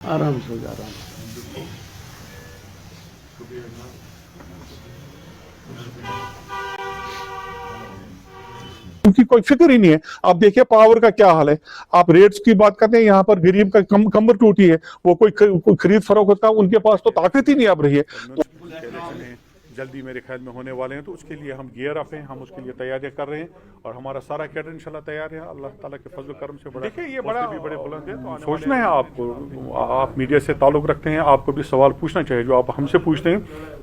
आराम से आराम से। उनकी कोई फिक्र ही नहीं है। आप देखिए पावर का क्या हाल है। आप रेट्स की बात करते हैं, यहाँ पर गरीब का कमर टूटी है, वो कोई खरीद फरोख्त का उनके पास तो ताकत ही नहीं अब रही है। इलेक्शन है जल्दी मेरे ख्याल में होने वाले हैं, तो उसके लिए हम गियर अप हैं, हम उसके लिए तैयारियां कर रहे हैं और हमारा सारा कैडर इंशाल्लाह तैयार है। अल्लाह ताला के फजल करम से बड़ा देखिए ये बड़ा भी बड़े बुलंद है। तो सोचना है आपको, आप मीडिया से ताल्लुक रखते हैं, आपको भी सवाल पूछना चाहिए। जो आप हमसे पूछते हैं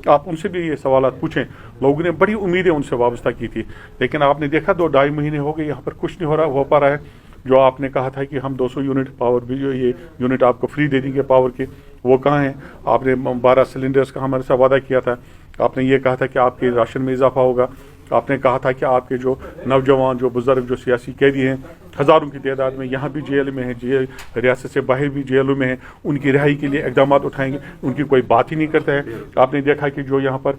आप उनसे भी ये सवाल पूछें। लोगों ने बड़ी उम्मीदें उनसे वाबस्ता की थी, लेकिन आपने देखा 2-2.5 महीने हो गए यहाँ पर कुछ नहीं हो पा रहा है। जो आपने कहा था कि हम 200 यूनिट पावर भी जो ये यूनिट आपको फ्री दे देंगे पावर के, वो कहाँ हैं? आपने 12 सिलेंडर्स का हमारे साथ वादा किया था। आपने ये कहा था कि आपके राशन में इजाफा होगा। आपने कहा था कि आपके जो नौजवान, जो बुजुर्ग, जो सियासी कैदी हैं हज़ारों की तादाद में यहाँ भी जेल में हैं, जेल रियासत से बाहर भी जेलों में हैं, उनकी रिहाई के लिए इकदाम उठाएंगे। उनकी कोई बात ही नहीं करता है। आपने देखा कि जो यहाँ पर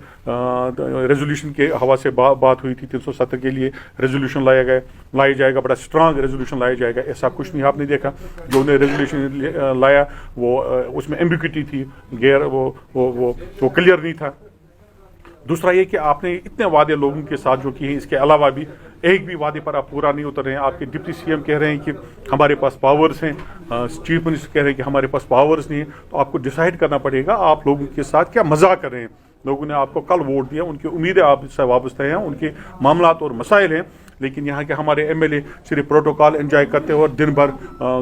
रेजोल्यूशन के हवा से बात हुई थी, 370 के लिए रेजोल्यूशन लाया जाएगा, बड़ा स्ट्रांग रेजोल्यूशन लाया जाएगा, ऐसा कुछ नहीं आपने देखा। जो उन्हें रेजोल्यूशन लाया वो उसमें एम्बिग्विटी थी, गैर वो क्लियर नहीं था। दूसरा ये कि आपने इतने वादे लोगों के साथ जो किए हैं, इसके अलावा भी एक भी वादे पर आप पूरा नहीं उतर रहे हैं। आपके डिप्टी सीएम कह रहे हैं कि हमारे पास पावर्स हैं, चीफ मिनिस्टर कह रहे हैं कि हमारे पास पावर्स नहीं है। तो आपको डिसाइड करना पड़ेगा आप लोगों के साथ क्या मजाक कर रहे हैं। लोगों ने आपको कल वोट दिया, उनकी उम्मीदें आपसे वाबस्ता हैं, उनके मामलात और मसाइल हैं, लेकिन यहाँ के हमारे एमएलए सिर्फ प्रोटोकॉल एंजॉय करते हो और दिन भर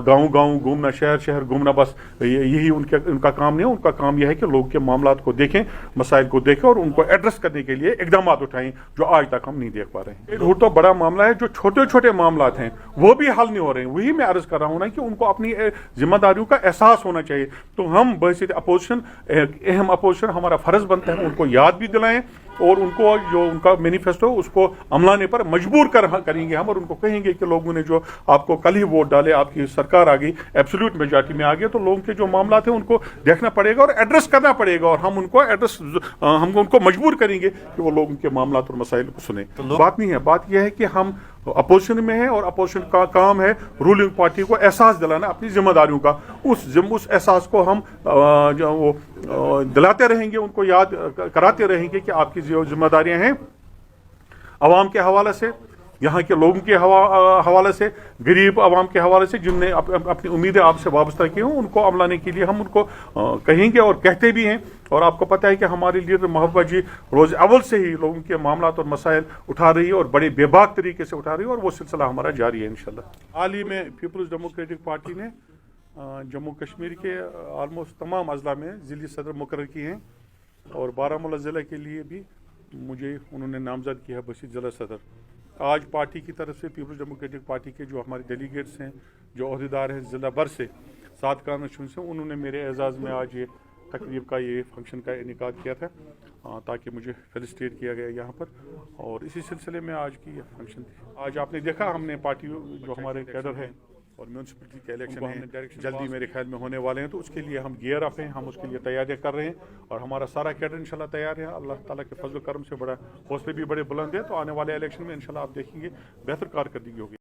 गांव घूमना, शहर घूमना, बस यही उनका काम नहीं है। उनका काम यह है कि लोगों के मामलात को देखें, मसाइल को देखें और उनको एड्रेस करने के लिए इकदाम उठाएं, जो आज तक हम नहीं देख पा रहे हैं। तो बड़ा मामला है, जो छोटे छोटे मामलात हैं वो भी हल नहीं हो रहे हैं। वही मैं अर्ज कर रहा हूँ ना कि उनको अपनी जिम्मेदारियों का एहसास होना चाहिए। तो हम बहसीत अपोजिशन, अहम अपोजिशन, हमारा फर्ज बनता है उनको याद भी दिलाएं और उनको जो उनका मैनिफेस्टो उसको अमलाने पर मजबूर करेंगे हम, और उनको कहेंगे कि लोगों ने जो आपको कल ही वोट डाले, आपकी सरकार आ गई, एब्सोल्यूट मेजॉरिटी में आ गई, तो लोगों के जो मामला थे उनको देखना पड़ेगा और एड्रेस करना पड़ेगा, और हम उनको मजबूर करेंगे कि वो लोगों के मामला और मसाइल को सुने। बात नहीं है, बात यह है कि हम अपोजिशन में है और अपोजिशन का काम है रूलिंग पार्टी को एहसास दिलाना अपनी जिम्मेदारियों का। उस एहसास को हम दिलाते रहेंगे, उनको याद कराते रहेंगे कि आपकी जो जिम्मेदारियां हैं आवाम के हवाले से, यहाँ के लोगों के हवाले से, गरीब आवाम के हवाले से, जिनने अपनी उम्मीदें आपसे वाबस्ता की हों, उनको अमलाने के लिए हम उनको कहेंगे और कहते भी हैं। और आपको पता है कि हमारे लीडर महबूबा जी रोज़ अव्वल से ही लोगों के मामलात और मसाइल उठा रही है और बड़े बेबाक तरीके से उठा रही है, और वो सिलसिला हमारा जारी है इंशाल्लाह। हाल ही में पीपल्स डेमोक्रेटिक पार्टी ने जम्मू कश्मीर के आलमोस्ट तमाम अजला में ज़िली सदर मुकर्रर किए हैं, और बारामूला ज़िला के लिए भी मुझे उन्होंने नामजद किया है बशीर ज़िला सदर। आज पार्टी की तरफ से, पीपल्स डेमोक्रेटिक पार्टी के जो हमारे डेलीगेट्स हैं, जो अहदेदार हैं ज़िला भर से, 7 कॉन्स्टिट्यूंसी से, उन्होंने मेरे एजाज़ में आज ये तकरीब का, ये फंक्शन का इनेकाद किया था, ताकि मुझे फेलिसिटेट किया गया यहाँ पर, और इसी सिलसिले में आज की ये फंक्शन थी। आज आपने देखा हमने पार्टी जो हमारे कैडर है और म्यूनसिपलिटी के इलेक्शन है जल्दी मेरे ख्याल में होने वाले हैं, तो उसके लिए हम गियर अप हैं, हम उसके लिए तैयारियां कर रहे हैं, और हमारा सारा कैडर इंशाल्लाह तैयार है। अल्लाह ताला के फजल करम से बड़ा हौसले भी बड़े बुलंद है, तो आने वाले इलेक्शन में इंशाल्लाह आप देखेंगे बेहतर कारकर्दगी होगी।